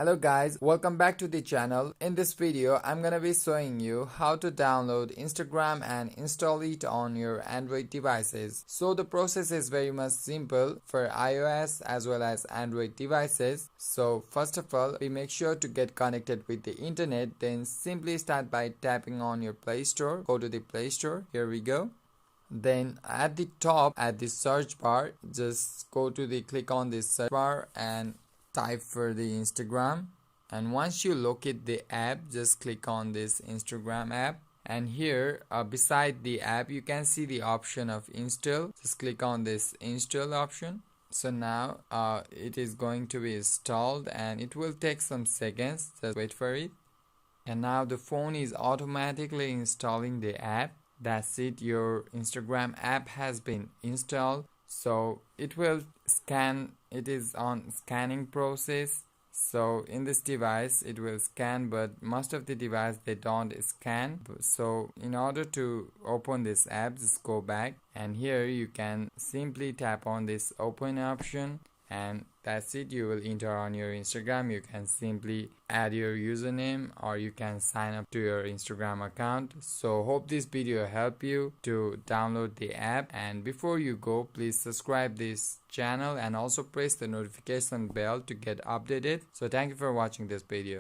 Hello guys, welcome back to the channel. In this video, I'm gonna be showing you how to download Instagram and install it on your Android devices. So the process is very much simple for iOS as well as Android devices. So first of all, we make sure to get connected with the internet. Then simply start by tapping on your Play Store. Go to the Play Store. Here we go. Then at the top at the search bar, just click on this search bar and type for the Instagram, and once you locate the app, just click on this Instagram app, and here beside the app you can see the option of install. Just click on this install option. So now it is going to be installed and it will take some seconds. Just wait for it. And now the phone is automatically installing the app. That's it, your Instagram app has been installed. So it will scan. It is on scanning process. So in this device it will scan, but most of the device they don't scan. So in order to open this app, just go back, and here you can simply tap on this open option, and that's it. You will enter on your Instagram. You can simply add your username or you can sign up to your Instagram account. So hope this video helped you to download the app, and before you go, please subscribe this channel and also press the notification bell to get updated. So thank you for watching this video.